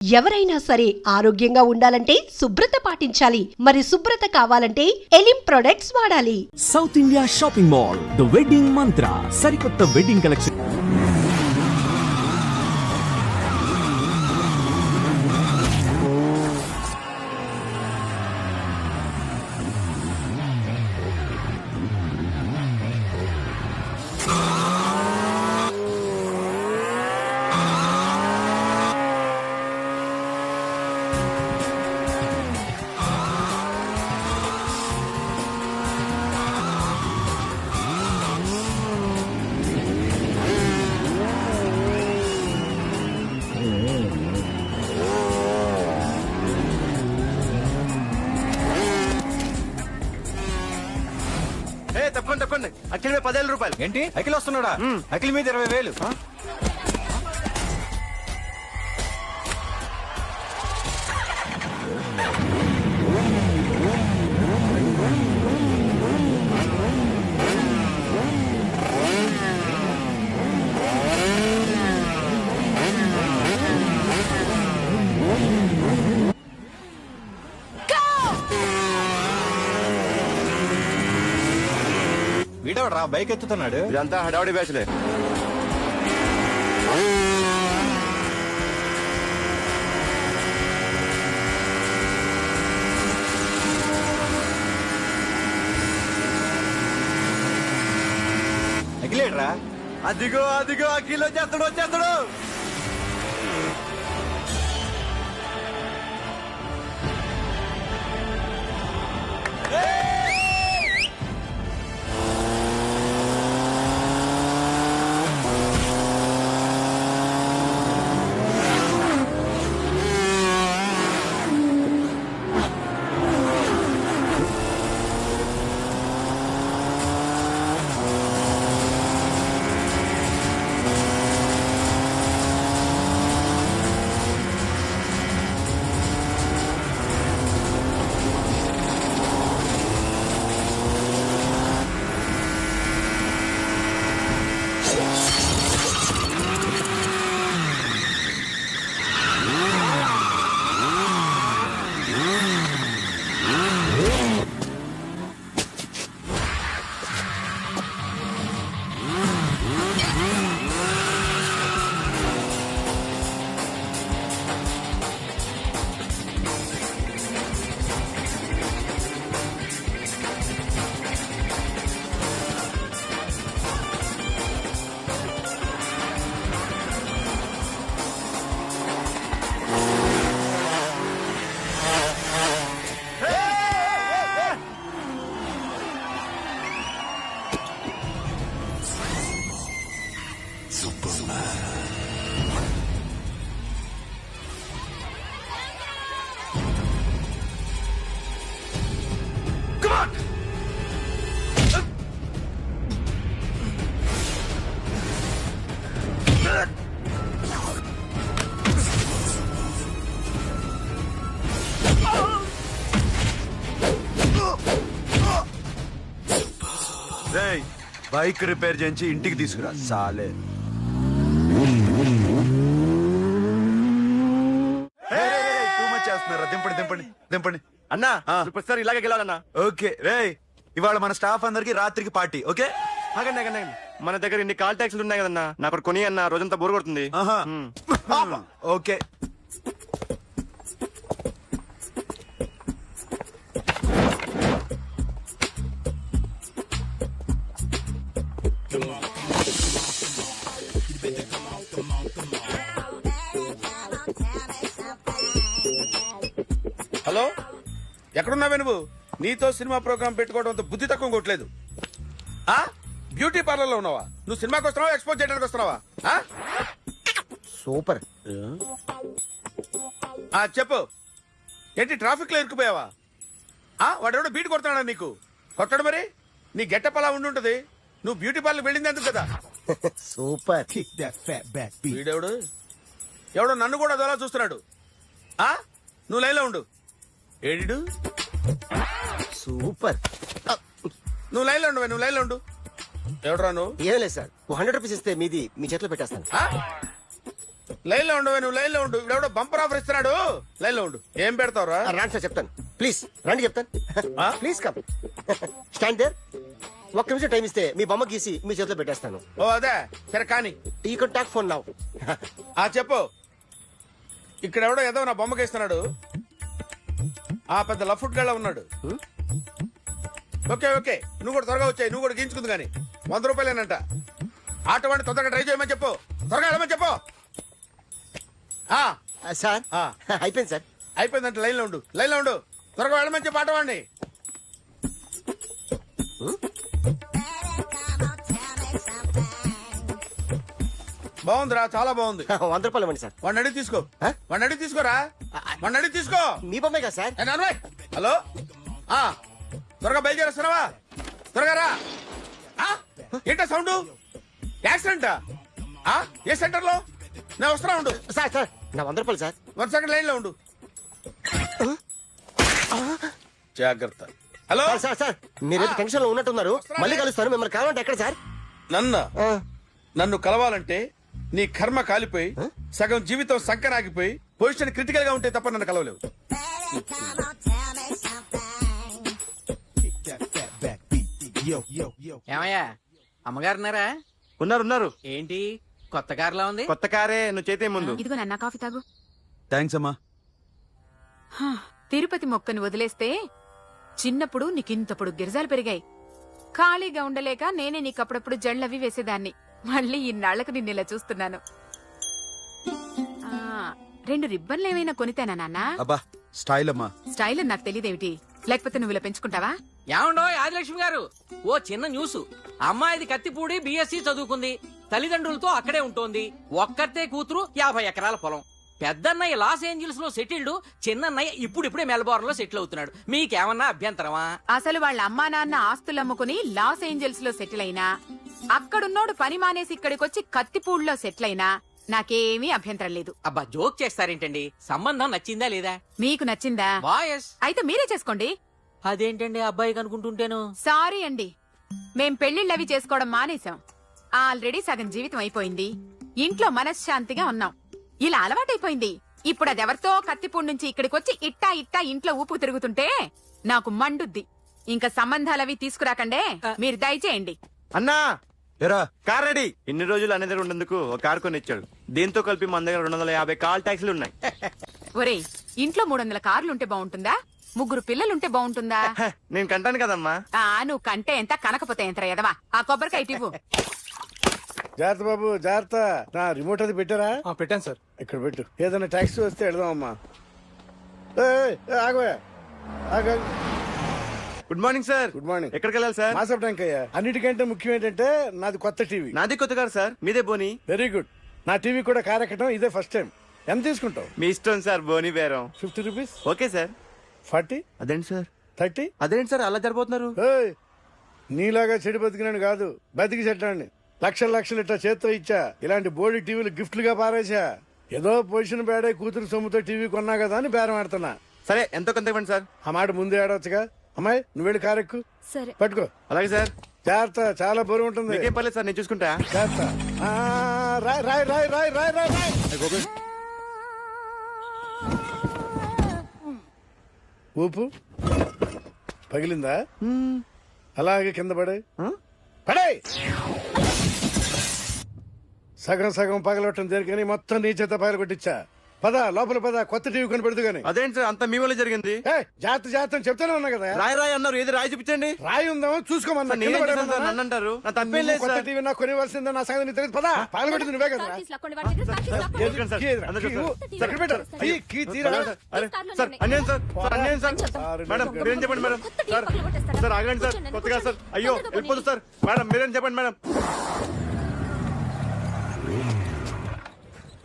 ఎవరైనా సరే ఆరోగ్యంగా ఉండాలంటే శుభ్రత పాటించాలి. మరి శుభ్రత కావాలంటే ఎలిం ప్రొడక్ట్స్ వాడాలి. South India shopping mall, the wedding మంత్ర, సరికొత్త వెడ్డింగ్ కలెక్షన్. తప్పండి తప్పండి. అఖిల్ మీద 10,000 రూపాయలు. ఏంటి అఖిల్ వస్తున్నాడా? అఖిల్ మీద 20,000. వీడవడరా బైక్ ఎత్తుతున్నాడు? ఇదంతా హడావడి బ్యాచ్లే. అఖిలేడ్రా? అదిగో అదిగో అఖిల్ వచ్చేస్తాడు వచ్చేస్తాడు. బైక్ రిపేర్ చేయించి ఇంటికి తీసుకురా సాలే. చేస్తున్నారా? దింపండి దింపండి దింపండి అన్నా. ప్రతిసారి ఇలాగే గెలాలన్నా. ఓకే రే, ఇవాళ మన స్టాఫ్ అందరికి రాత్రికి పార్టీ. ఓకే ఆగండి. మన దగ్గర ఇన్ని కాల్ ట్యాక్సీలు ఉన్నాయి కదన్నా, నాకు కొని అన్న రోజంతా బోర్ కొడుతుంది. ఓకే హలో, ఎక్కడున్నావే నువ్వు? నీతో సినిమా ప్రోగ్రామ్ పెట్టుకోవడంతో బుద్ధి తక్కువ కొట్టలేదు. బ్యూటీ పార్లర్ లో ఉన్నావా? నువ్వు సినిమాకి వస్తున్నావా, ఎక్స్పోజ్ చేయడానికి వస్తున్నావా? సూపర్. చెప్పు, ఏంటి ట్రాఫిక్ లో ఇరుక్కుపోయావా? వాడెవడో బీట్ కొడుతున్నాడా నీకు? కొట్టడు మరి. నీ గెట్టప్ అలా ఉండుంటది. నువ్వు బ్యూటీ పార్లర్ వెళ్ళింది ఎందుకు కదా? సూపర్. వీడెవడు? ఎవడో నన్ను కూడా అదోలా చూస్తున్నాడు. నువ్వు లైన్లో ఉండు. ఏడు సూపర్. నువ్వు లైన్లో ఉండు. ఎవడరా నువ్వు? ఏం లేదు సార్, 100 రూపీస్ ఇస్తే మీది మీ చేతిలో పెట్టేస్తాను. లైన్ లో ఉండవు, నువ్వు లైన్ లో ఉండు. ఇవిడెవడో బంపర్ ఆఫర్ ఇస్తున్నాడు, లైన్ లో ఉండు. ఏం పెడతావురా? రాండి సార్ చెప్తాను. ప్లీజ్ రండి చెప్తాను. ఆ? Please come. Stand there. ఒక్క నిమిషం టైం ఇస్తే మీ బొమ్మ గీసి మీ చేతిలో పెట్టేస్తాను. ఓ అదే సరే కానీ. ఈ కుడ్ టాక్ ఫోన్ నౌ. ఆ చెప్పు. ఇక్కడ ఎవడో ఏదో నా బొమ్మకి ఇస్తున్నాడు. ఆ పెద్ద లఫుట్ గళ్ళ ఉన్నాడు. ఓకే ఓకే, నువ్వు కూడా త్వరగా వచ్చాయి, నువ్వు కూడా గీంచుకుంది కానీ 100 రూపాయలేనంట. ఆటో వాడిని తొందరగా ట్రై చేయమని చెప్పు, త్వరగా వెళ్ళమని చెప్పు. ఆ, సార్ ఆ. అయిపోయింది సార్. అయిపోయిందంట. లైన్ లో ఉండు, లైన్ లో ఉండు, త్వరగా వెళ్ళమని చెప్పు ఆటో వాడిని. బాగుందిరా, చాలా బాగుంది. 100 రూపాయలు ఇవ్వండి సార్. వాడిని అడిగి తీసుకో, ఆ? వాడిని అడిగి తీసుకోరా, వాడిని అడిగి తీసుకో. మీ బొమ్మే కదా సార్. ఏ నాన్నబాయ్, హలో. ఆ, త్వరగా బయలుదేరేస్తున్నావా? త్వరగా రా. ఆ, ఏంటా సౌండ్? యాక్సిడెంటా? ఆ, ఏ సెంటర్ లో? నేను వస్తున్నా ఉండు. సార్ సార్ నా 100 రూపాయలు సార్. 1 సెకండ్ లైన్ లో ఉండు. జాగ్రత్త. హలో సార్ సార్ సార్ మీరేదో టెన్షన్ లో ఉన్నట్టున్నారు. మళ్ళీ కలుస్తాను. మిమ్మల్ని కావాలంటే ఎక్కడ సార్? నన్ను కలవాలంటే నీ కర్మ కాలిపోయి సగం జీవితం సంకరాగిపోయి పొజిషన్ క్రిటికల్ గా ఉంటే తప్ప నన్ను కలవలేవు. ఏమయ్యా అమ్మగారున్నారా? ఉన్నారు. ఏంటి కొత్త కారులా ఉంది? కొత్త కారే, నువ్వు చేతే ముందు. ఇదిగో నాన్న కాఫీ తాగు. థ్యాంక్స్ అమ్మా. తిరుపతి మొక్కను వదిలేస్తే చిన్నప్పుడు నీకింతప్పుడు గిరిజాలు పెరిగాయి. ఖాళీగా ఉండలేక నేనే నీకప్పుడప్పుడు జళ్ళవి వేసేదాన్ని. మళ్ళీ ఇన్నాళ్లకు నిన్నిలా చూస్తున్నాను. 2 రిబ్బన్లు ఏమైనా కొనితేనా నాన్న? అబ్బా స్టైల్ అమ్మా. స్టైల్ నాకు తెలియదేమిటి? లేకపోతే నువ్వు ఇలా పెంచుకుంటావా? ఏమండో ఆదిలక్ష్మి గారు, ఓ చిన్న న్యూస్. అమ్మాయిది కత్తిపూడి బిఎస్సి చదువుకుంది, తల్లిదండ్రులతో అక్కడే ఉంటోంది. ఒక్కతే కూతురు, 50 ఎకరాల పొలం. పెద్దన్నయ్య లాస్ ఏంజల్స్ లో సెటిల్డ్, చిన్నన్నయ్య ఇప్పుడిప్పుడే మెల్బోర్న్ లో సెటిల్ అవుతున్నాడు. మీకేమన్నా అభ్యంతరమా? అసలు వాళ్ళ అమ్మా నాన్న ఆస్తులు అమ్ముకుని లాస్ ఏంజల్స్ లో సెటిల్ అయినా, అక్కడున్నోడు పని మానేసి ఇక్కడికొచ్చి కత్తిపూడిలో సెటిల్ అయినా నాకేమీ అభ్యంతరం లేదు. అబ్బా జోక్ చేస్తారేంటండి? సంబంధం నచ్చిందా లేదా? మీకు నచ్చిందా? వాయస్. అయితే మీరే చేసుకోండి. అదేంటండి అబ్బాయికి అనుకుంటుంటేను? సారీ అండి, మేం పెళ్లిళ్ళవి చేసుకోవడం మానేశాం. ఆల్రెడీ సగం జీవితం అయిపోయింది. ఇంట్లో మనశ్శాంతిగా ఉన్నాం. ఇలా అలవాటైపోయింది. ఇప్పుడు అదెవరితో కత్తిపూడి నుంచి ఇక్కడికొచ్చి ఇట్టా ఇంట్లో ఊపు తిరుగుతుంటే నాకు మండుద్ది. ఇంకా సంబంధాలవి తీసుకురాకండే, మీరు దయచేయండి. అన్నా ఎరా కార్ రెడీ. ఇన్ని రోజులు అనే దగ్గర ఉండేందుకు ఒక కార్ కొని ఇచ్చాడు. దీంతో కలిపి మన దగ్గర 250 కాల్ ట్యాక్సీలు ఉన్నాయి. ఒరేయ్, ఇంట్లో 300 కార్లుంటే బాగుంటుందా? 3 పిల్లలుంటే బాగుంటుందా? నేను కంటాను కదమ్మా. నువ్వు కంటే ఎంత కనకపోతే ఎంత ఎదవా. ఆ కొబ్బరికాయ ఇవ్వు. జాగ్రత్త బాబు, జాగ్రత్త. నా రిమోట్ అది పెట్టారా? పెట్టాను సార్. ఇక్కడ పెట్టు. ఏదైనా ట్యాక్సీ వస్తే వెళదామమ్మా. ఆగోయా, ఆగు. Good morning sir. Good morning. ఎక్కడికి వెళ్ళాలి సార్? మాసప్ ట్యాంక్ అయ్యా. అన్నిటికంటే ముఖ్యం ఏంటంటే నాది కొత్త టీవీ. నాది కొత్త కారు సార్, మీదే బోని. Very good. నా టీవీ కూడా కార్ ఎక్కడం ఇదే ఫస్ట్ టైం. ఎంత తీసుకుంటావు? మీ ఇష్టం సార్, బోని బేరం. 50 రూపీస్. Okay sir. 40, అదేంటి సార్? 30. అదేంటి సార్ అలా జరిపోతున్నారు? నీలాగా చెడు బతికినాను కాదు, బతికి చెట్టాన్ని. లక్షలు ఇట్టా చేత్తో ఇచ్చా. ఇలాంటి బోడి టీవీలు గిఫ్ట్లుగా పారేసా. ఏదో పొజిషన్ బేడే కూతురు సొమ్ముతో టీవీ కొన్నా కదా అని బేరం ఆడుతున్నా. సరే ఎంతో కొంత ఇవ్వండి సార్. ఆ మాట ముందే ఆడవచ్చుగా. అమ్మాయి నువ్వు వెళ్ళి కారెక్కు. సరే. పట్టుకో. అలాగే సార్. జాగ్రత్త, చాలా బరువు ఉంటుంది. మీకేం పర్లేదు సార్, నేను చూసుకుంటా. జాగ్రత్త. రాయ్ రాయ్ రాయ్ రాయ్ రాయ్ రాయ్ రాయ్. ఊపు పగిలిందా? అలాగే కింద పడే పడే. సగం పగలవటం దేనికని మొత్తం నీ చేత పగల కొట్టించా. పద లోపల పద, కొత్త టీవీ కొని పెడదు గాని. అదేంటి సార్ అంతా మీ వల్ల జరిగింది? జాగ్రత్త చెప్తానే ఉన్నా కదా. రాయ్ అన్నారు, ఏది రాయి చూపించండి. రాయి ఉందామో చూసుకోమన్నా. నేనేం చేశాను సార్? నన్ను అంటారు, నా తప్పేం లేదు కొత్త సార్. టీవీ నాకు కొనివ్వాల్సిందే, నా సంగతి నీకు తెలియదు. పద పగలగొట్టింది నువ్వే కదా. అన్యాయం సార్. మేడం మీరేం చెప్పండి మేడం. సార్ ఆగండి సార్, కొత్తగా సార్. అయ్యో వెళ్ళిపోదు సార్. మేడం మీరేం చెప్పండి మేడం.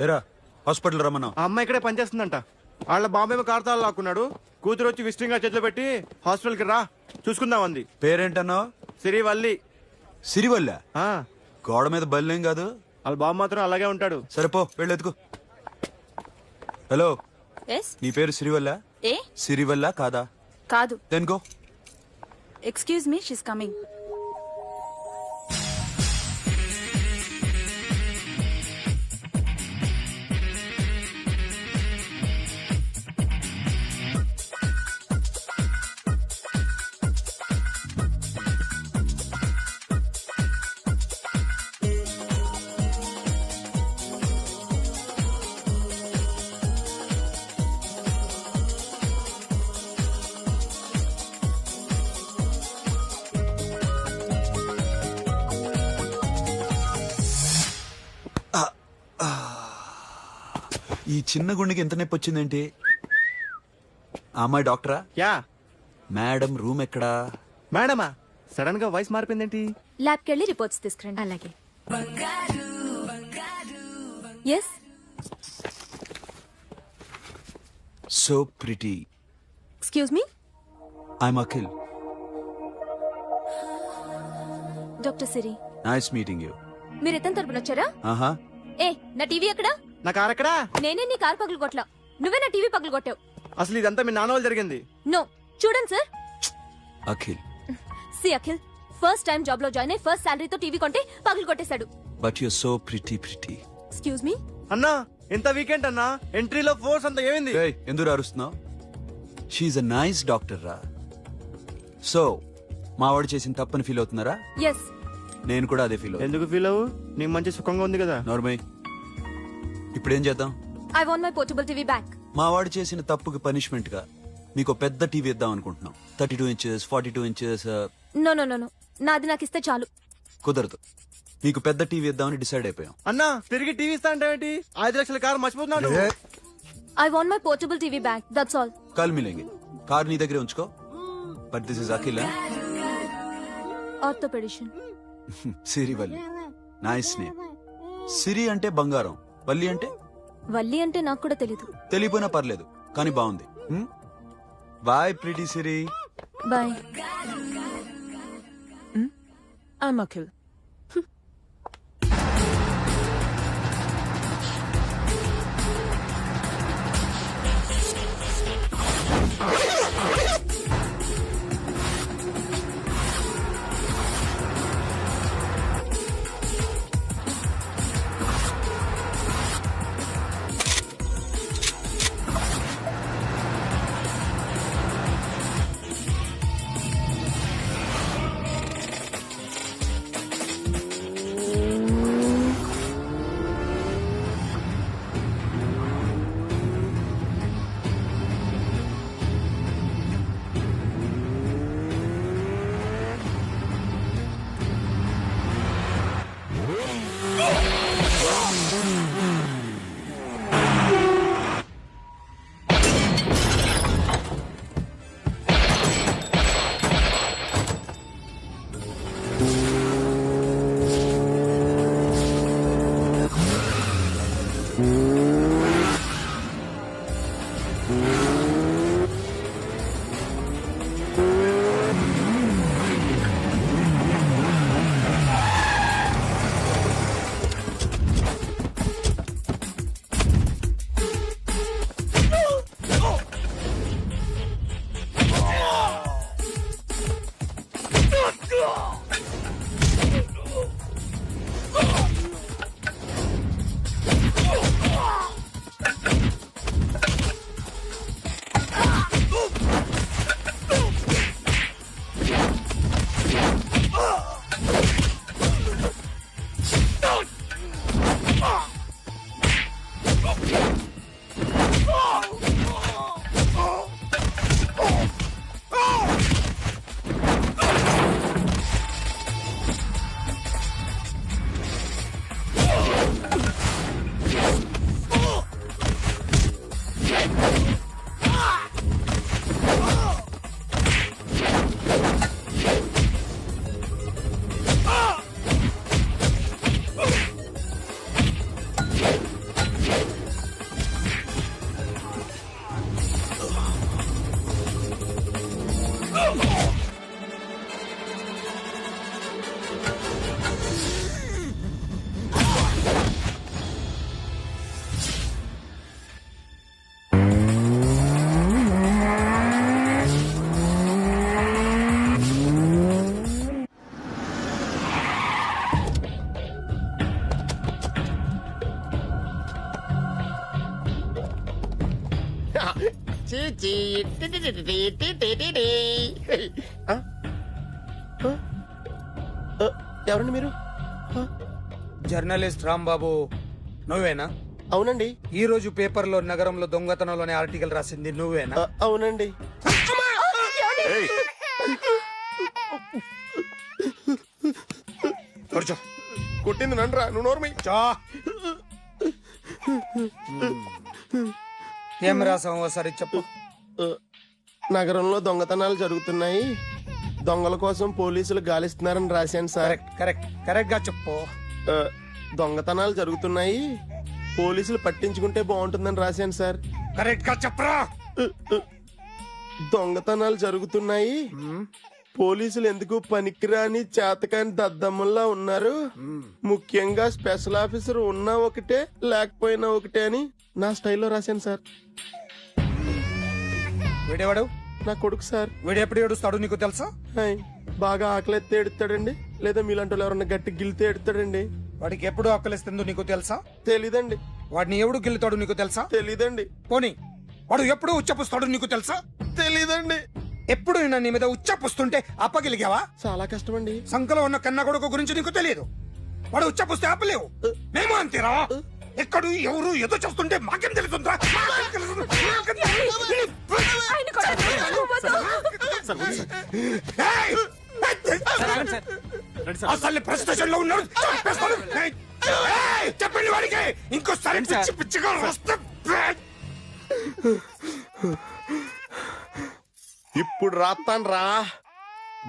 ఎరా హాస్పిటల్ రమ్మన్నా. ఆ అమ్మాయి ఇక్కడే పనిచేస్తుందంట. వాళ్ళ బాబాయ్ కార్తాలు లాక్కున్నాడు. కూతురు వచ్చి విజిటింగ్ గా చేతిలో పెట్టి హాస్పిటల్ కి రా చూసుకుందాం అంది. పేరేంటన్నావు? సిరివల్లి. సిరివల్ల? ఆ, గోడ మీద బల్లేం కాదు. వాళ్ళ బాబు మాత్రం అలాగే ఉంటాడు. సరిపో వెళ్ళెత్తుకు. హలో, నీ పేరు సిరివల్ల? సిరివల్ల కాదా? కాదు. Then go. Excuse me, she's coming. ఈ చిన్న గుండెకి ఎంత నొప్పి వచ్చిందేంటి? ఆ అమ్మాయి డాక్టరా? యా. మేడం రూమ్ ఎక్కడా? మేడమా? సడన్ గా వాయిస్ మారిపోయిందేంటి? ల్యాబ్కి వెళ్ళి రిపోర్ట్స్ తీసుకురండి. అలాగే. Yes, so pretty. Excuse me, I'm Akhil. Doctor Siri. Nice meeting you. మీరు ఎత్తని తరపున వచ్చారా? ఆహా. ఏ, నా టీవీ ఎక్కడా? నా కార్ ఎక్కడా? నేనే నీ కార్ పగలు కొట్లా, నువ్వే నా టీవీ పగలు కొట్టావు. అసలు ఇదంతా మీ నాన్న వాళ్ళు జరిగింది. నో, చూడండి sir. Akhil. See Akhil, first time job లో జాయిన్ అయ్యి ఫస్ట్ శాలరీతో టీవీ కొంటే పగలు కొట్టేశాడు. But you so pretty. Excuse me. అన్నా ఎంత వీకెండ్ అన్నా, ఎంట్రీలో ఫోర్స్ అంతా ఏమైంది? ఎందుకు అరుస్తున్నావు? షీఈ్ అ నైస్ డాక్టర్ రా. సో మావాడు చేసిన తప్పని ఫీల్ అవుతున్నారా? ఎస్. నేను కూడా అదే ఫీల్ అవుతున్నా. ఎందుకు ఫీల్ అవ్వు? నీకు మంచి సుఖంగా ఉంది కదా. నార్మల్. ఇప్పుడు ఏం చేద్దాం? I want my portable TV back. మావాడు చేసిన తప్పుకి పనిష్మెంట్ గా మీకు పెద్ద టీవీ ఇద్దాం అనుకుంటున్నాం. 32 inches, 42 inches. No no no no, నాది నాకు ఇస్తే చాలు. కుదరదు. మీకు పెద్ద టీవీ ఇద్దామని డిసైడ్ అయిపోయాం. అన్నా తిరిగి టీవీ ఇస్తా అంటే 5 లక్షల కారు మర్చిపోతున్నాడు. I want my portable TV back, that's all. కల్ మిలేంగే. కార్ నీ దగ్గరే ఉంచుకో. But this is Akhil. Orthopaedician. Siri Valli. Nice name. Siri అంటే బంగారం, వల్లి అంటే? వల్లి అంటే నాకు కూడా తెలీదు. తెలియపోయినా పర్లేదు, కానీ బాగుంది. Bye pretty Siri. Bye. I'm Akhil. ఎవరండి మీరు? జర్నలిస్ట్ రాంబాబు నువ్వేనా? అవునండి. ఈ రోజు పేపర్లో నగరంలో దొంగతనంలోనే ఆర్టికల్ రాసింది నువ్వేనా? అవునండి. కొట్టింది నండ్రా, నువ్వు నోర్మి చా. ఏం రాసావు ఒకసారి చెప్పు. నగరంలో దొంగతనాలు జరుగుతున్నాయి, దొంగల కోసం పోలీసులు గాలిస్తున్నారని రాశాను సార్. కరెక్ట్ కరెక్ట్ గా చెప్పు. దొంగతనాలు జరుగుతున్నాయి, పోలీసులు పట్టించుకుంటే బాగుంటుందని రాశాను సార్. కరెక్ట్ గా చెప్పరా. దొంగతనాలు జరుగుతున్నాయి, పోలీసులు ఎందుకు పనికిరాని చేతకాని దద్దమ్మల్లా ఉన్నారు, ముఖ్యంగా స్పెషల్ ఆఫీసర్ ఉన్నా ఒకటే లేకపోయినా ఒకటే అని నా స్టైల్లో రాశాను సార్. వీడేవాడు? నా కొడుకు సార్. వీడు ఎప్పుడు ఏడుస్తాడు నీకు తెలుసా? హాయ్, బాగా ఆకలిస్తే ఎడుతాడండి, లేదా మీలాంటి వాళ్ళు ఎవరన్నా గట్టి గిలితే ఎడుతాడండి. వాడికి ఎప్పుడు ఆకలిస్తుందో నీకు తెలుసా? తెలీదండి. వాడిని ఎవడు గిల్లుతాడు నీకు తెలుసా? తెలీదండి. పోనీ వాడు ఎప్పుడు ఉచ్చపుస్తాడు నీకు తెలుసా? తెలీదండి. ఎప్పుడు నీ మీద ఉచ్చపుస్తుంటే అప్పగిలిగావా? చాలా కష్టమండి. సంకలో ఉన్న కన్న కొడుకు గురించి నీకు తెలియదు. వాడు ఉచ్చపుస్తే ఆపలేవు. మేము అంతేరా. ఎక్కడు ఎవరు ఏదో చేస్తుంటే మాకేం తెలుస్తుందా? అసలు ప్రెస్ స్టేషన్ లో ఉన్నాడు, చంపేస్తాను. చెప్పండి వాడికి ఇంకోసారి పిచ్చి పిచ్చిగా వస్తే. ఇప్పుడు రాత్తాను రా.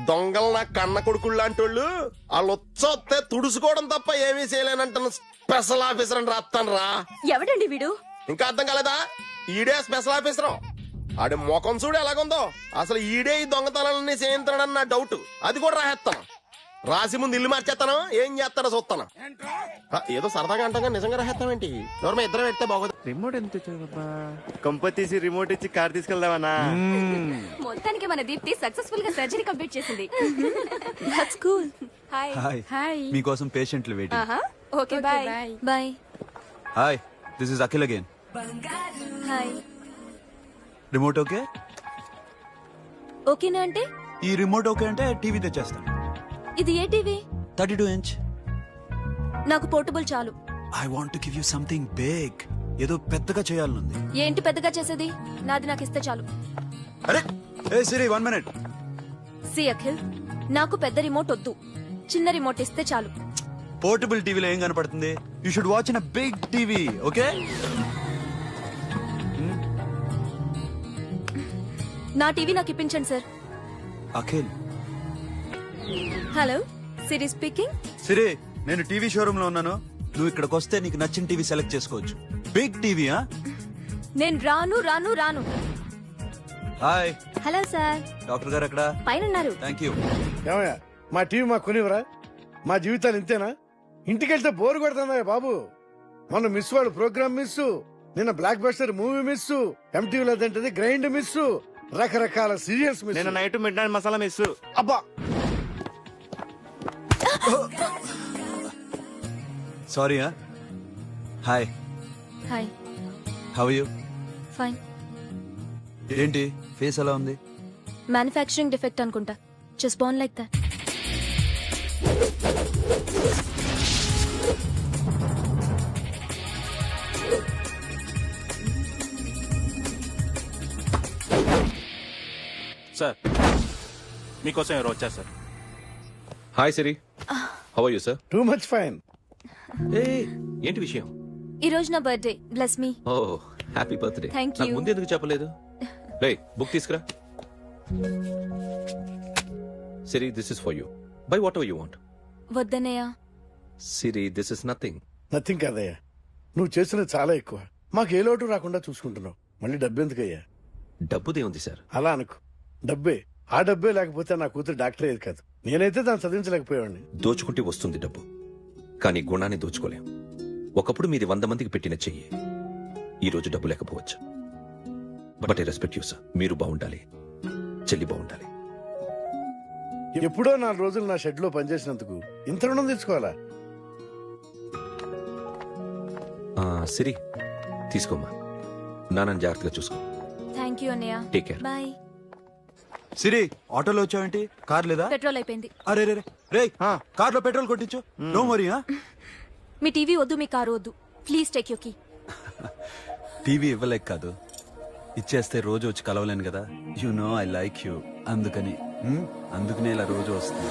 దొంగలు నా కన్న కొడుకులు లాంటి వాళ్ళు వాళ్ళు వచ్చొస్తే తుడుచుకోవడం తప్ప ఏమీ చేయలేనంటున్న స్పెషల్ ఆఫీసర్ అని రాత్తాను రా. ఎవడండి వీడు? ఇంకా అర్థం కాలేదా? ఈడే స్పెషల్ ఆఫీసర్. ఆడి ముఖం చూడు ఎలాగుందో. అసలు ఈడే ఈ దొంగతనాలన్నీ చేయించాడని నా డౌట్. అది కూడా రాసేస్తాను. రాసి ముందు ఇల్లు మార్చేస్తాను, ఏం చేస్తానో చూస్తాను. ఏదో సరదాగా అంటాగా నిజంగా రాసేస్తామేంటి? ఎవరు ఇద్దరు పెడితే బాగోదు. రిమోట్ ఎంత కంప తీసి రిమోట్ ఇచ్చి కార్ తీసుకెళ్దామన్నా. మొత్తానికి మన దీప్తి సక్సెస్ఫుల్ గా సర్జరీ కంప్లీట్ చేసింది. That's cool. హాయ్. హాయ్. మీకోసం పేషెంట్లు waiting. Okay bye. Bye. Hi, this is Akhil again. Hi. Remote okay? ఓకేనా అంటే? ఈ రిమోట్ ఓకే అంటే టీవీ తెచ్చేస్తాను. ఇది ఏ టీవీ? 32 inch. నాకు పోర్టబుల్ చాలు. I want to give you something big. ఏదో పెద్దగా చేయాలనుంది. ఏంటి పెద్దగా చేసేది? నాది నాకు ఇస్తే చాలు. అరే ఏ సిరి 1 minute. సి అఖిల్, నాకు పెద్ద రిమోట్ వద్దు, చిన్న రిమోట్ ఇస్తే చాలు. పోర్టబుల్ టీవీలో ఏం కనపడుతుంది? You should watch in a big TV, okay? నా టీవీ నాకు ఇప్పించండి sir. Akhil. Hello, Siri speaking. Siri, నేను టీవీ షోరూమ్ లో ఉన్నాను. నువ్వు ఇక్కడికి వస్తే నీకు నచ్చిన టీవీ సెలెక్ట్ చేసుకోవచ్చు. Big TV. నేను రాను రాను రాను. హాయ్. Hello sir. డాక్టర్ గారు ఎక్కడ? పైన ఉన్నారు. Thank you. ఏమయ్యా, మా టీవీ మాకు కొనివరా? మా జీవితాలు ఇంతేనా? ఇంటికెళ్తే బోరు కొడుతుందా బాబు? మొన్న మిస్ వాడు ప్రోగ్రామ్ మిస్, నిన్న బ్లాక్ బస్టర్ మూవీ మిస్, ఎంటీవీలో తింటది గ్రైండ్ మిస్, రకరకాల సీరియల్స్ మిస్. నేను night midnight masala miss. అబ్బా, sorry. Hi. Hi. How you? Fine. ఏంటి ఫేస్ ఎలా ఉంది? మ్యానుఫ్యాక్చరింగ్ డిఫెక్ట్ అనుకుంటా. Just born like that. Sir, మీకోసం ఎవరు వచ్చారు sir? Hi Siri, how are you sir? Too much fine. ఏంటి విషయం? ఈ రోజు నా birthday. Bless me. Oh, happy birthday. Thank నాకు you. ముందు ఎందుకు చెప్పలేదు? రే, బుక్ తీసుకురా. Siri, this is for you. By whatever you want. వద్దనయ్యా. Siri, this is nothing. Nothing కాదయ్యా, నువ్వు చేసినది చాలా ఎక్కువ. మాకు ఏ లోటు రాకుండా చూసుకుంటున్నావు. మళ్ళీ డబ్బు ఎందుకయ్యా? డబ్బుదే ఉంది సార్. అలా అనుకో, డబ్బే. ఆ డబ్బే లేకపోతే నా కూతురు డాక్టర్ అయ్యేది కాదు. నేనైతే దాన్ని చదివించలేకపోయాడిని. దోచుకుంటే వస్తుంది డబ్బు, కానీ గుణాన్ని దోచుకోలేం. ఒకప్పుడు మీది 100 మందికి పెట్టిన చెయ్యి ఈ రోజు డబ్బు లేకపోవచ్చు. But I respect you sir. మీరు బాగుండాలి, చెల్లి బాగుండాలి. ఎప్పుడో 4 రోజులు నా షెడ్ లో పనిచేసినందుకు ఇంత రుణం తెచ్చుకోవాలా? సిరి, తీసుకోమ్మా. నాన్నని జాగ్రత్తగా చూసుకో. థ్యాంక్ యూ అన్నయ్య. Take care. బాయ్. సిరి, ఆటోలో వచ్చావేంటి? కార్ లేదా? పెట్రోల్ అయిపోయింది. అరే రే రే, కార్ లో పెట్రోల్ కొట్టించు. No worry. మీ టీవీ వద్దు, మీ కారు వద్దు. Please take you key. TV ఇవ్వలేక కాదు, ఇచ్చేస్తే రోజు వచ్చి కలవలేను కదా. You know I like you. అందుకనే ఇలా రోజు వస్తుంది.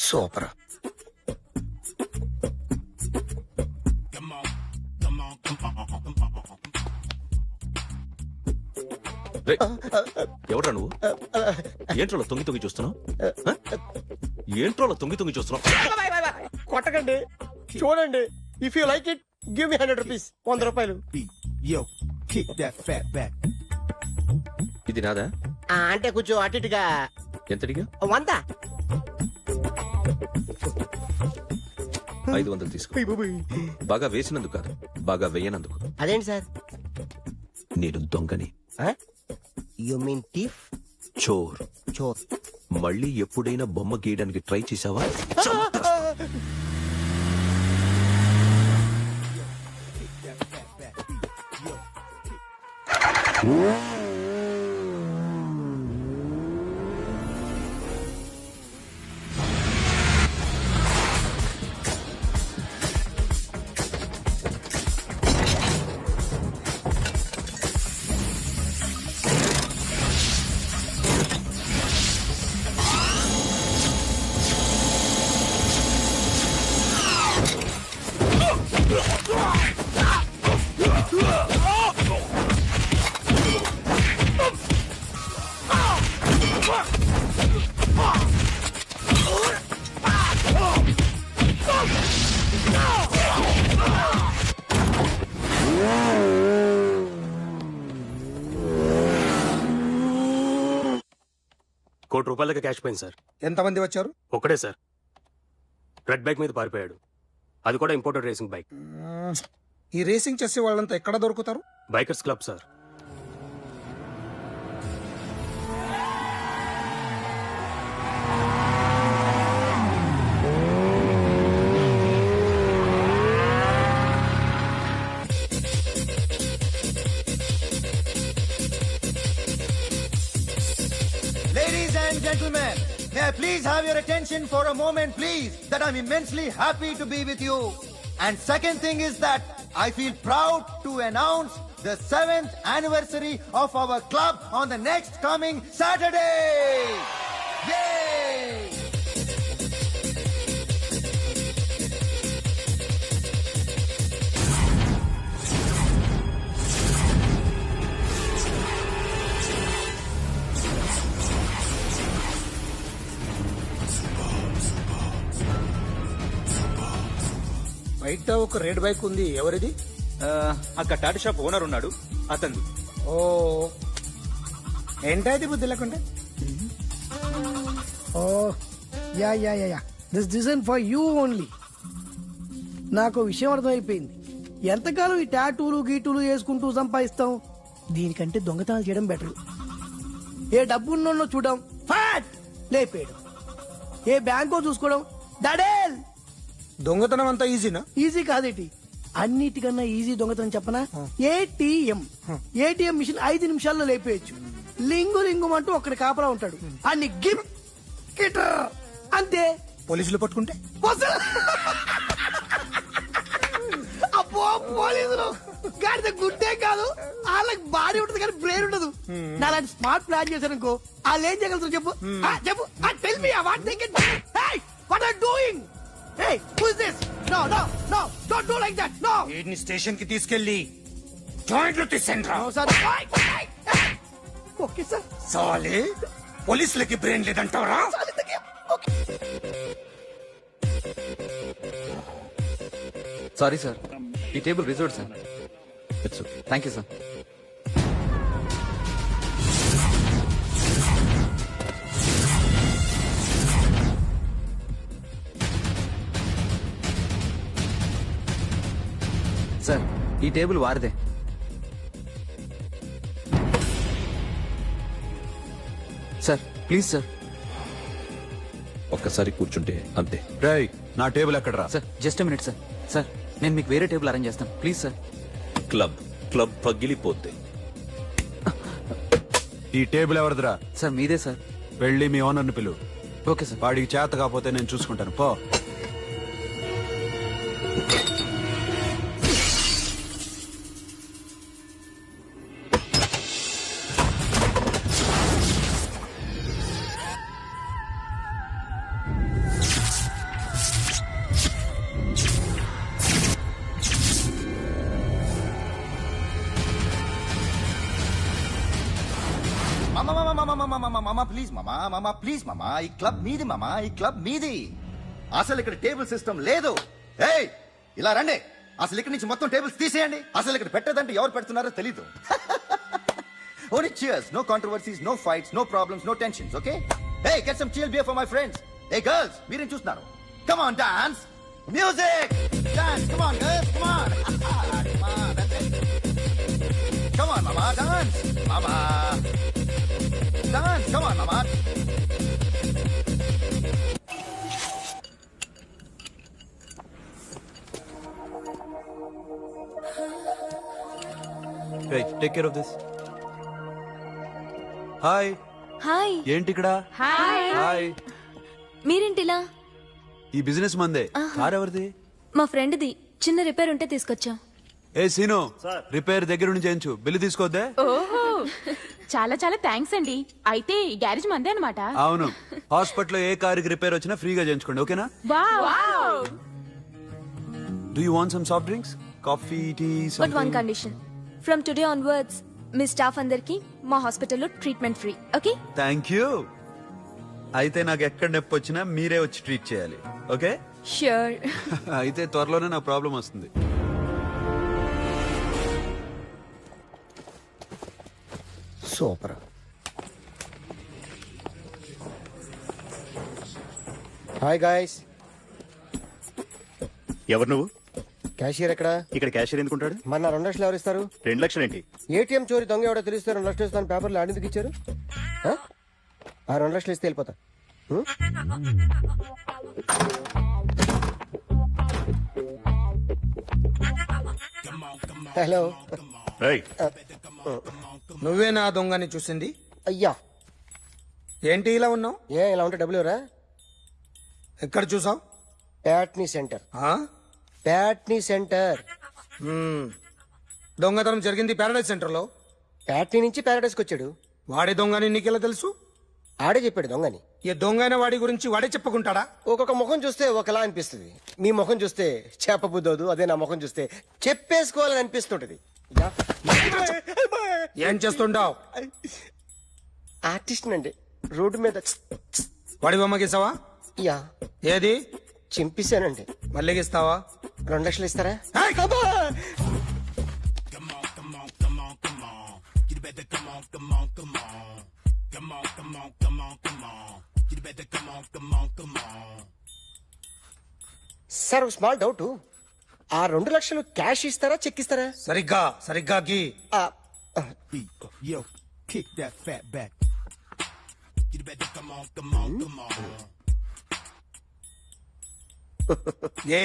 సూపర్. ఎవడ్రా నువ్వు? ఏంట్రోలో తొంగి తొంగి చూస్తున్నావు? ఏంట్రోలో తొంగి తొంగి చూస్తున్నావు? కొట్టకండి, చూడండి. If you like it give me 100 rupees. 100 రూపాయలు. ఇది నాదా? అంటే కొంచెం అటు ఇటుగా. ఎంతడిగా? 100. 500 తీసుకో. బాగా వేసినందుకు కాదు, బాగా వేయనందుకు. అదేంటి సార్? నేను దొంగని. You mean thief? చోర్. చోర్. మళ్ళీ ఎప్పుడైనా బొమ్మ గీయడానికి ట్రై చేసావా? ₹1 కోటి క్యాష్ పోయింది సార్. ఎంతమంది వచ్చారు? ఒక్కడే సార్. రెడ్ బైక్ మీద పారిపోయాడు. అది కూడా ఇంపోర్టెడ్ రేసింగ్ బైక్. ఈ రేసింగ్ చేసే వాళ్ళంతా ఎక్కడ దొరుకుతారు? Bikers club sir. Ladies and gentlemen, may I please have your attention for a moment, please, that I'm immensely happy to be with you. And second thing is that I feel proud to announce the 7th anniversary of our club on the next coming Saturday. Yay! బయట ఒక red bike ఉంది, ఎవరిది? అక్కడ Tata shop owner ఉన్నాడు, అతను. ఓ ఏంటది బుద్ధి లేకుంటే? Oh yeah yeah yeah yeah this design for you only. నాకు విషయం అర్థమైపోయింది. ఎంతకాలం ఈ టాటూలు గీటూలు వేసుకుంటూ సంపాదిస్తాం? దీనికంటే దొంగతనాలు చేయడం బెటర్. ఏ డబ్బున్నో చూడడం ఫాట్ లేపేయడం, ఏ బ్యాంకో చూసుకోవడం దడేల్. దొంగతనం అంతా ఈజీనా? ఈజీ కాదేటి, అన్నిటికన్నా ఈజీ దొంగతనం చెప్పనా? ఏటీఎం. ఏటీఎం మిషన్ 5 నిమిషాల్లో లేపేయచ్చు. లింగు లింగు అంటూ ఒకటి కాపలా ఉంటాడు, అన్ని గిమ్ గిటర్ అంతే. పోలీసులు పట్టుకుంటే? అబ్బో పోలీసులు గాడిద గుడ్డే కాదు, వాళ్ళకి బాడీ ఉంటుంది కానీ బ్రెయిన్ ఉండదు. నా అలాంటి స్మార్ట్ ప్లాన్ చేశారనుకో, వాళ్ళు ఏం చేయగలుగుతారు చెప్పు? చెప్పు, tell me what they can. Hey what are doing? Hey, who is this? No, no, no, don't do like that, no. వీడిని స్టేషన్ కి తీసుకెళ్లి జాయింట్లు తీసేండ్రా. No, sir. Okay, sir. సాలే పోలీసులకి బ్రెయిన్ లేదంటావరా? సారీ సార్, ఈ table reserve sir. Thank you sir. Sir ఈ table వారిదే. Sir please sir. ఒక్కసారి కూర్చుంటే అంతే. రేయ్ నా టేబుల్ ఎక్కడరా? Sir just minute sir. Sir నేను మీకు వేరే టేబుల్ అరేంజ్ చేస్తాను ప్లీజ్ సార్. క్లబ్ పగిలిపోద్ది. ఈ టేబుల్ ఎవరిదిరా? సార్ మీదే సార్. వెళ్ళి మీ ఓనర్ని పిలు. Okay sir. వాడికి చేత కాకపోతే నేను చూసుకుంటాను, పో. మామా ప్లీజ్ మామా ప్లీజ్ మామా, ఈ క్లబ్ మీది మామా, ఈ క్లబ్ మీది. అసలు ఇక్కడ టేబుల్ సిస్టమ్ లేదు. ఏయ్ ఇలా రండి, అసలు ఇక్కడ నుంచి మొత్తం టేబుల్స్ తీసేయండి. అసలు ఇక్కడ పెట్టదంటే ఎవరు పెడుతున్నారో తెలీదు. Only cheers, no controversies, no fights, no problems, no tensions, okay? Hey, get some chill beer for my friends. Hey girls, మీరేం చూస్తున్నారు? Come on, dance. Music! Dance, come on girls, come on. Come on, that's it. Come on, mama, dance. Mama. Dance, come on, mama. Take care of this. Hi. Hi. ఏంటి ఇక్కడ? Hi. మీరేంటిలా? ఈ business మందే. Car ఎవరిది? మా ఫ్రెండ్ది. చిన్న repair ఉంటే తీసుకొచ్చా. ఏ scene, repair దగ్గర నుంచి చేయించు, బిల్లు తీసుకోద్దే. ఓహో, చాలా చాలా థ్యాంక్స్ అండి. అయితే ఈ గ్యారేజ్ మందే అనమాట. అవును, హాస్పిటల్లో ఏ కారుకి రిపేర్ వచ్చినా ఫ్రీగా చేయించుకోండి, ఓకేనా? Do you want some soft drinks, coffee, tea? But one condition, from today onwards మీ స్టాఫ్ అందరికి మా హాస్పిటల్లో treatment free, okay? Thank you. అయితే నాకు ఎక్కడ నొప్పి వచ్చినా మీరే వచ్చి ట్రీట్ చేయాలి, ఓకే? ష్యూర్. అయితే త్వరలోనే నా ప్రాబ్లం వస్తుంది. సూపర్. Hi guys. ఎవరు నువ్వు? క్యాషియర్ ఎక్కడ? ఇక్కడ క్యాషియర్ ఎందుకుంటాడు? మన 2 లక్షలు ఎవరు ఇస్తారు? 2 లక్షలు ఏంటి? ఏటీఎం చోరీ దొంగ ఎవడో తెలిస్తే 2 లక్షలు ఇస్తాను పేపర్లు ఆడేందుకు ఇచ్చారు? ఆ 2 లక్షలు ఇస్తే వెళ్ళిపోతా. హలో. నువ్వే నా దొంగని చూసింది? అయ్యా. ఏంటి ఇలా ఉన్నావు? ఇలా ఉంటే డబ్బులు ఎవరా? ఎక్కడ చూసావు? ప్యాట్నీ సెంటర్. ప్యాట్నీ సెంటర్. దొంగతనం జరిగింది ప్యారడైజ్ సెంటర్ లో. ప్యాట్నీ నుంచి ప్యారడైజ్కి వచ్చాడు. వాడే దొంగని నీకెలా తెలుసు? ఆడే చెప్పాడు దొంగని. ఈ దొంగైన వాడి గురించి వాడే చెప్పుకుంటాడా? ఒక్కొక్క ముఖం చూస్తే ఒకలా అనిపిస్తుంది. మీ ముఖం చూస్తే చెప్పబుద్దోదు, అదే నా ముఖం చూస్తే చెప్పేసుకోవాలని అనిపిస్తుంటది. ఏం చేస్తుంటావు? ఆర్టిస్ట్ అండి. రోడ్డు మీద వాడి బొమ్మ గీసావా? యా. ఏది? చింపేశానండి. మళ్ళీ గీస్తావా? 2 లక్షలు ఇస్తారా? సార్ ఒక స్మాల్ డౌట్, ఆ 2 లక్షలు క్యాష్ ఇస్తారా చెక్ ఇస్తారా? సరిగ్గా గీ. ఏ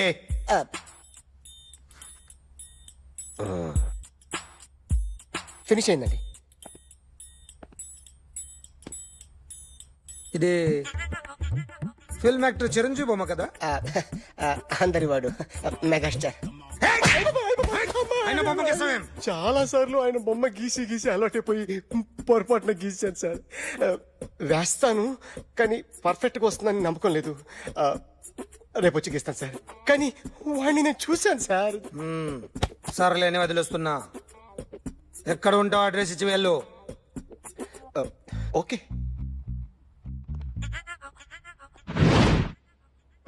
ఫినిష్ అయిందండి. ఇది ఫిల్మ్ యాక్టర్ చిరంజీవి బొమ్మ కదా? అందరి వాడు మెగాస్టార్. చాలా సార్లు ఆయన బొమ్మ గీసి గీసి అలవాటైపోయి పొరపాటున గీసాను సార్. వేస్తాను కానీ పర్ఫెక్ట్ గా వస్తుందని నమ్మకం లేదు. రేపు వచ్చి గీస్తాను సార్. కానీ వాడిని నేను చూశాను సార్. సర్లేని వదిలేస్తున్నా. ఎక్కడ ఉంటావు అడ్రస్ ఇచ్చి వెళ్ళు. ఓకే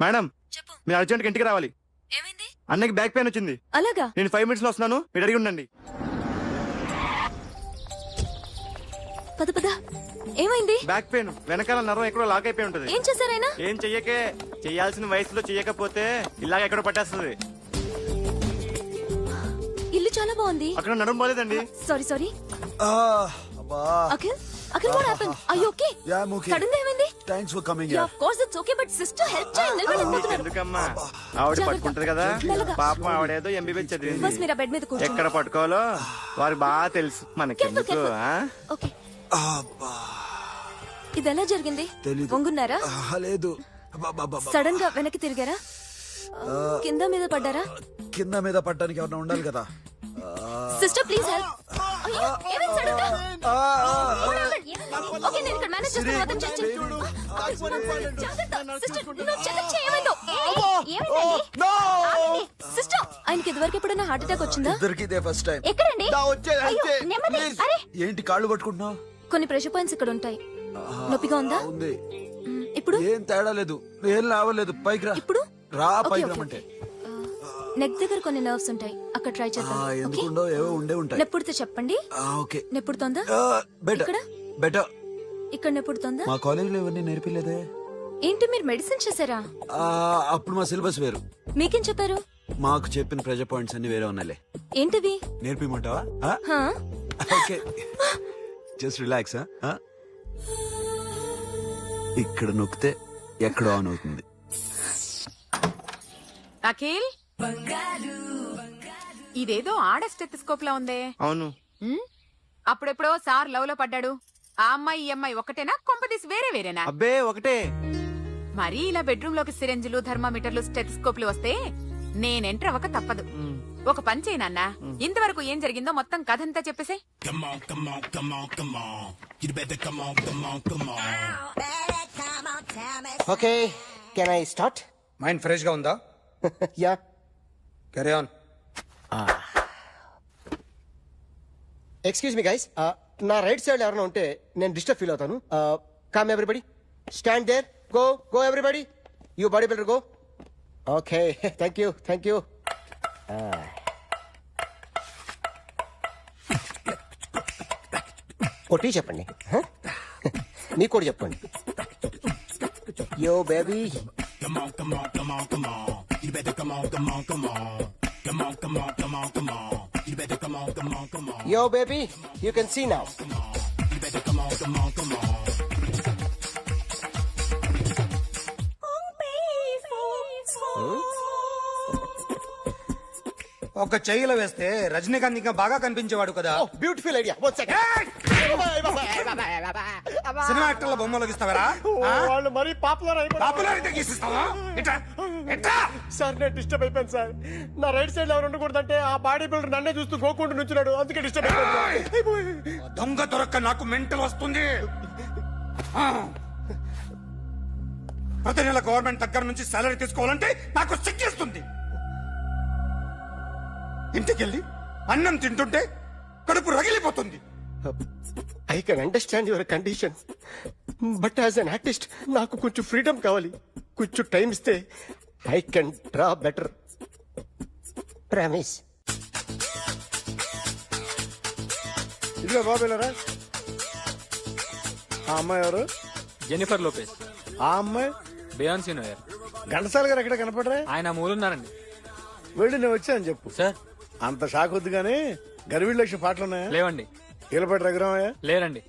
మేడం, మీరు అర్జెంట్ ఇంటికి రావాలి. అన్నకి బ్యాక్ పెయిన్ వచ్చింది. అలాగా? నేను 5 minutes లో వస్తున్నాను, మీరు అడిగి ఉండండి. పద పద. ఏమైంది? బ్యాక్ పెయిన్, వెనకాల నరం ఎక్కడో లాక్ అయిపోయి ఉంటది. ఏం చేశారైనా? ఏం చెయ్యకే, చెయ్యాల్సిన వయసులో చెయ్యకపోతే ఇలాగ ఎక్కడో పట్టేస్తుంది. ఇల్లు చాలా బాగుంది. అక్కడ నడుము పోలేదండి. Sorry. Akhil what happened? Are you okay? Yeah, I'm okay. Sudden గా ఏమైంది? Thanks for coming Yeah, here. of course it's okay, but sister help చేయండి. నిలబడలేకపోతున్నారు. ఎందుకమ్మా, ఆవిడ పట్టుకుంటది కదా. పాపం ఆవిడేదో ఎంబీబీఎస్ బస్ చదివింది. మీరు ఆ బెడ్ మీద కూర్చోండి. ఎక్కడ పట్టుకోవాలో వారికి బాగా తెలుసు, మనకెందుకు? ఓకే. ఇది ఎలా జరిగింది? వంగున్నారా? లేదు. సడన్ గా వెనక్కి తిరిగారా? కింద మీద పడ్డారా? కింద మీద పడ్డానికి ఎవరైనా ఉండాలి కదా. Sister please help. అయ్యో ఏమైంది సడన్ గా? ఓకే నేను ఇక్కడ మేనేజ్ చేస్తాను. అతను చేయండి. సిస్టర్ నువ్వు చెక్ చేయమందో. ఏమైంది? సిస్టర్ ఆయనకి ఇదివరకు ఎప్పుడైనా హార్ట్ అటాక్ వచ్చిందా? ఇద్దరికి ఇదే ఫస్ట్ టైం. ఎక్కడండి? వచ్చేది. అరే ఏంటి కాళ్ళు పట్టుకుంటున్నావు? కొన్ని ప్రెషర్ పాయింట్స్ ఇక్కడ ఉంటాయి. నొప్పిగా ఉందా? ఉంది. ఇప్పుడు ఏం తేడా లేదు, ఏం లావలేదు. పైకి రా. ఇప్పుడు రా, ఓకే, పైకి ఓకే, రమ్మంటే. నెక్ దగ్గర కొన్ని నర్వ్స్ ఉంటాయి, అక్కడ ట్రై చేద్దాం. ఓకే? ఎందుకుండో ఏవో ఉండే ఉంటాయి. నెప్పుడుతో చెప్పండి. ఓకే. నెప్పుడుతోందా? బెటర్ ఇక్కడ బెటర్. ఇక్కడ నెప్పుడుతోందా? మా కాలేజీలో ఎవరిని నేర్పిలేదే. ఏంటి మీరు మెడిసిన్ చేశారా? అప్పుడు మా సిలబస్ వేరు. మీకేం చెప్పారు? మాకు చెప్పిన ప్రెజర్ పాయింట్స్ అన్ని వేరే ఉన్నాయిలే. ఏంటివి? నేర్పిమంటావా? హా? Okay, just relax. ఇక్కడ నొక్కితే ఎక్కడ ఆన్ అవుతుంది. అఖిల్, ఇదేదో ఆడ స్టెథోస్కోప్ లా ఉందే. అవును. అప్పుడెప్పుడో సార్ లవ్ లో పడ్డాడు. ఆ అమ్మాయి ఈ అమ్మాయి ఒకటేనా, కొంపదీసి వేరే వేరేనా? అబ్బే ఒకటే. మరీ ఇలా బెడ్రూమ్ లోకి సిరెంజులు, థర్మామీటర్లు, స్టెథోస్కోప్లు వస్తే నేను ఎంటర్ అవ్వక తప్పదు. ఒక పని చేయనన్న, ఇంతవరకు ఏం జరిగిందో మొత్తం కథంతా చెప్పేసే. Okay, can I start? Mind fresh గా ఉందా? Yeah, carry on. Excuse me guys, నా రైట్ సైడ్ ఎవరైనా ఉంటే నేను డిస్టర్బ్ ఫీల్ అవుతాను. Come everybody, stand there, go go everybody, you bodybuilder go. Okay, thank you thank you. కొట్టి చెప్పండి, మీకు కూడా చెప్పండి. Yo baby, yo baby, you can see now. ఒక చెయ్యిలో వేస్తే రజనీకాంత్ ఇంకా బాగా కనిపించేవాడు కదా. Beautiful idea. One second. Cinema యాక్టర్ల బొమ్మలు గీస్తావరా? వాళ్ళు మరీ పాపులర్ పాపులారిటీ గీసిస్తావా? సార్ నేను డిస్టర్బ్ అయిపోయాను సార్. నా రైట్ సైడ్ ఎవరు ఉండకూడదంటే ఆ బాడీ బిల్డర్ నన్నే చూస్తూ గోకుంటూ నుంచున్నాడు, అందుకే డిస్టర్బ్ అయిపోయాను. దొంగ దొరక్క నాకు మెంటల్ వస్తుంది. ప్రతి నెల గవర్నమెంట్ దగ్గర నుంచి సాలరీ తీసుకోవాలంటే నాకు సిగ్గేస్తుంది. ఇంటికెళ్ళి అన్నం తింటుంటే కడుపు రగిలిపోతుంది. I can understand your condition, but as an artist నాకు కొంచెం ఫ్రీడమ్ కావాలి. కొంచెం టైం ఇస్తే I can draw better. Promise. ఇదిగో బాబేలరా, ఆ అమ్మాయి ఎవరు? Jennifer Lopez. ఆ అమ్మాయి బియాన్సీ నోయర్. ఘంటసాల గారు ఎక్కడ కనపడరా? ఆయన మూలున్నారండి. వెళ్ళి నేను వచ్చాను చెప్పు. సార్ అంత షాక్ వద్దు గానీ గర్వీళ్ళ లక్ష పాటలున్నాయా? లేవండి. కీలపాటి రఘురామయ్య లేరండి.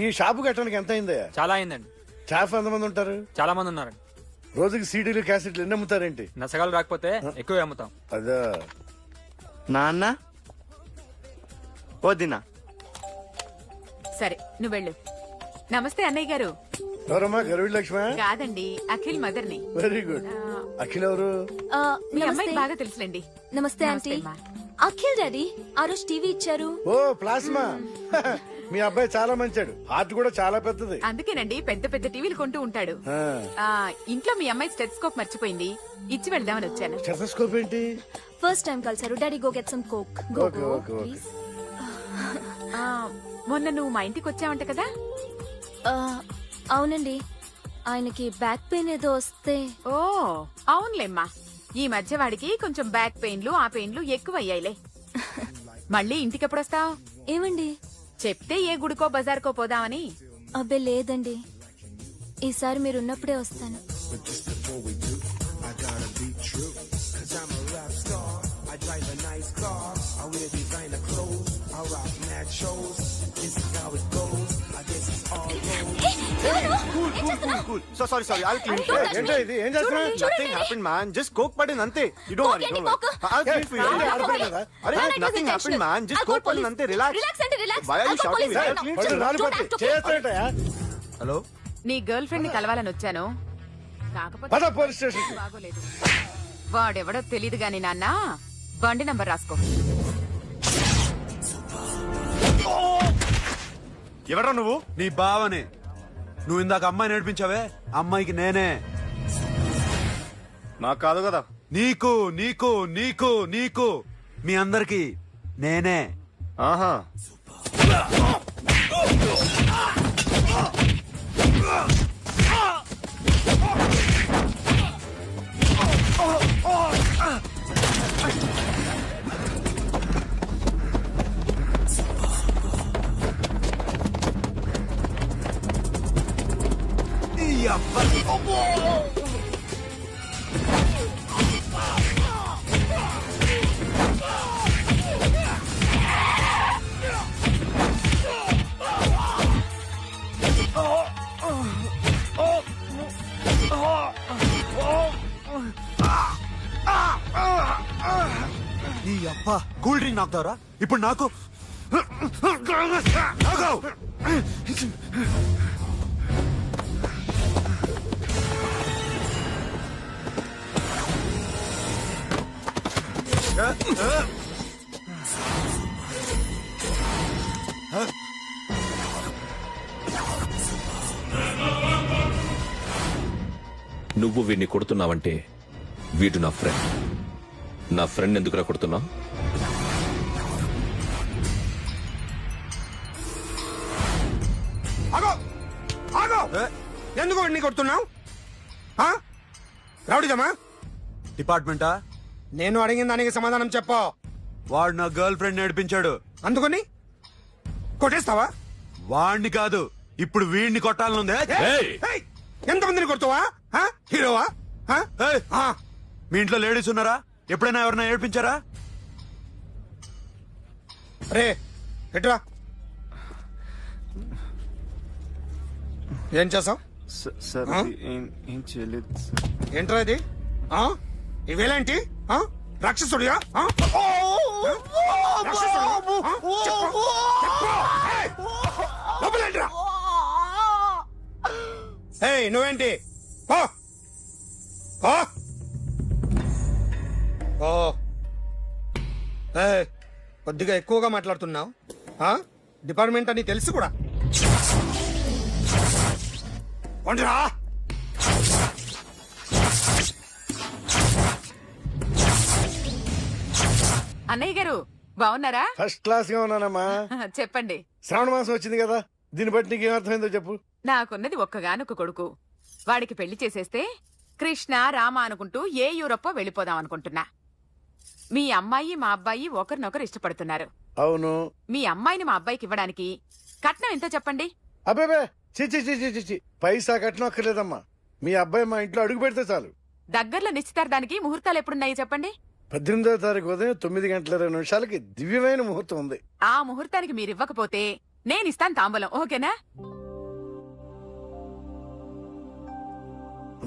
ఈ షాపు కట్టడానికి ఎంత అయిందయ్యా? చాలా అయిందండి. స్టాఫ్ ఎంతమంది ఉంటారు? చాలా మంది ఉన్నారండి. రోజుకి సీడీలు క్యాసెట్లు ఎన్ని అమ్ముతారేంటి? నసగాలు రాకపోతే ఎక్కువ అమ్ముతాం. అదా నాన్న వదినా. సరే నువ్వు వెళ్ళు. నమస్తే అన్నయ్య గారు. ఎవరమ్మా? గర్వీళ్ళ లక్ష్మ? కాదండి, అఖిల్ మదర్ని. Very good. అఖిల్ ఎవరు? మీ అమ్మాయి బాగా తెలుసులేండి. నమస్తే ఆంటీ. అఖిల్ డాడీ ఆ రోజు టీవీ ఇచ్చారు. ఓ ప్లాస్మా. మీ అబ్బాయి చాలా మంచాడు, హార్ట్ కూడా చాలా పెద్దది. అందుకేనండి పెద్ద పెద్ద టీవీలు కొంటూ ఉంటాడు. ఇంట్లో మీ అమ్మాయి స్టెథోస్కోప్ మర్చిపోయింది, ఇచ్చి వెళ్దామని వచ్చాను. స్టెథోస్కోప్ ఏంటి? ఫస్ట్ టైం కలిసారు. Daddy go get some coke. Go go please. మొన్న నువ్వు మా ఇంటికి వచ్చావంట కదా? అవునండి, ఆయనకి బ్యాక్ పెయిన్ ఏదో వస్తే. ఓ అవునులేమ్మా, ఈ మధ్య వాడికి కొంచెం బ్యాక్ పెయిన్లు ఆ పెయిన్లు ఎక్కువ అయ్యాయిలే. మళ్ళీ ఇంటికి ఎప్పుడు వస్తావు? ఏమండి చెప్తే ఏ గుడికో బజార్కో పోదామని. అబ్బే లేదండి, ఈసారి మీరున్నప్పుడే వస్తాను. So sorry sorry, I'll clean it. ఏంటో ఇది? ఏం చేస్తున్నా? Nothing happened, man. Just coke పడింది అంతే. You don't worry, don't worry. I'll clean for you. అరే nothing happened, man. Just coke పడింది అంతే. Relax. Why are you shouting? I'll clean for you. Hello, నీ గర్ల్ ఫ్రెండ్ ని కలవాలని వచ్చాను, కాకపోతే పద పోలీస్ స్టేషన్. బాగోలేదు. వాడెవడో తెలీదు గాని నాన్న, బండి నంబర్ రాసుకో. ఎవరా నువ్వు? నీ బావనే. నువ్వు ఇందాక అమ్మాయి నడిపించావే, అమ్మాయికి నేనే. నాకు కాదు కదా. నీకు నీకు నీకు నీకు మీ అందరికి నేనే. ఆహా. నీ అబ్బా కూల్ డ్రింక్ నాకుతావరా ఇప్పుడు నాకు నువ్వు వీడిని కొడుతున్నావంటే వీడు నా ఫ్రెండ్. నా ఫ్రెండ్ ఎందుకురా కొడుతున్నావు? ఆగో ఆగో ఎందుకు వాడిని కొడుతున్నావు? రౌడీజమా? డిపార్ట్మెంటా? నేను అడిగిన దానికి సమాధానం చెప్పు. వాడు నా గర్ల్ ఫ్రెండ్ నేర్పించాడు. అందుకని కొట్టేస్తావా? వాడిని కాదు, ఇప్పుడు వీడిని కొట్టాలనుందే. ఎంతమందిని కొడుతావా? హీరోవా? మీ ఇంట్లో లేడీస్ ఉన్నారా? ఎప్పుడైనా ఎవరైనా ఏడ్పించారా? రే ఎట్రా, ఏం చేసావు? ఏం చేయలేదు. ఏంట్రా ఇది? ఇవేలాంటి రాక్షసుడియా? నువ్వేంటి? కొద్దిగా ఎక్కువగా మాట్లాడుతున్నావు. డిపార్ట్మెంట్ అని తెలుసు కూడా. కొండరా అన్నయ్య గారు బాగున్నారా? ఫస్ట్ క్లాస్ గా ఉన్నానమ్మా. చెప్పండి. శ్రావణ మాసం వచ్చింది కదా, దీన్ని బట్టి నీకు ఏమర్థమైందో చెప్పు. నాకున్నది ఒక్కగానొక్క కొడుకు. వాడికి పెళ్లి చేసేస్తే కృష్ణ రామ అనుకుంటూ ఏ యూరప్ వెళ్ళిపోదాం అనుకుంటున్నా. మీ అమ్మాయి మా అబ్బాయి ఒకరినొకరు ఇష్టపడుతున్నారు. అవును. మీ అమ్మాయిని మా అబ్బాయికి ఇవ్వడానికి కట్నం ఎంతో చెప్పండి. అబ్బాబే చిచి పైసా కట్నం అక్కర్లేదమ్మా. మీ అబ్బాయి మా ఇంట్లో అడుగు పెడితే చాలు. దగ్గరలో నిశ్చితార్థానికి ముహూర్తాలు ఎప్పుడున్నాయి చెప్పండి. 18వ తారీఖు ఉదయం 9:20 దివ్యమైన ముహూర్తం ఉంది. ఆ ముహూర్తానికి మీరు ఇవ్వకపోతే నేనిస్తాను తాంబూలం. ఓకేనా?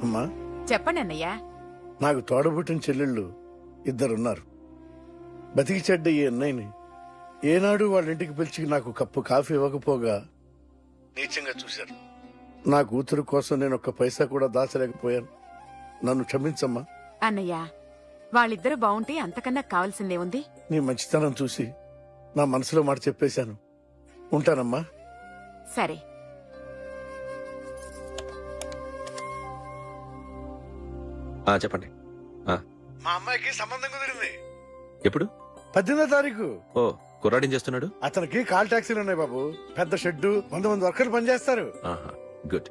అమ్మా చెప్పండి అన్నయ్య. నాకు తోడబుట్టిన చెల్లెళ్ళు ఇద్దరున్నారు. బతికి చెడ్డ ఈ అన్నయ్యని ఏనాడు వాళ్ళ ఇంటికి పిలిచి నాకు కప్పు కాఫీ ఇవ్వకపోగా నీచంగా చూశారు. నా కూతురు కోసం నేను ఒక్క పైసా కూడా దాచలేకపోయాను. నన్ను క్షమించమ్మా. అన్నయ్య, వాళ్ళిద్దరూ బాగుంటే అంతకన్నా కావాల్సిందే ఉంది. నీ మంచితనం చూసి నా మనసులో మాట చెప్పేశాను. ఉంటానమ్మా. సరే. చెప్పండి. మా అమ్మాయికి సంబంధం కుదిరింది. ఎప్పుడు? 18వ తారీఖు. ఓ, కుర్రాడేం చేస్తున్నాడు? అతనికి కాల్ టాక్సీలు ఉన్నాయి బాబు. పెద్ద షెడ్డు, 100 మంది వర్కర్లు పనిచేస్తారు. గుడ్.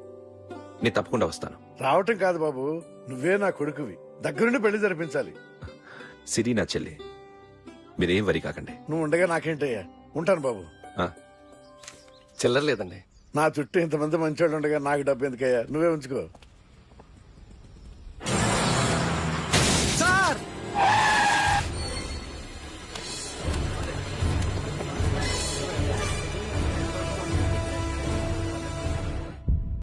నేను తప్పకుండా వస్తాను. రావటం కాదు బాబు, నువ్వే నా కొడుకువి. దగ్గరుండి పెళ్లి జరిపించాలి. సిరి నా చెల్లి, మీరేం వరి కాకండి. నువ్వు ఉండగా నాకేంటయ్యా. ఉంటాను బాబు. చిల్లర లేదండి. నా చుట్టూ ఇంతమంది మంచోళ్ళు ఉండగా నాకు డబ్బు ఎందుకయ్యా? నువ్వే ఉంచుకో.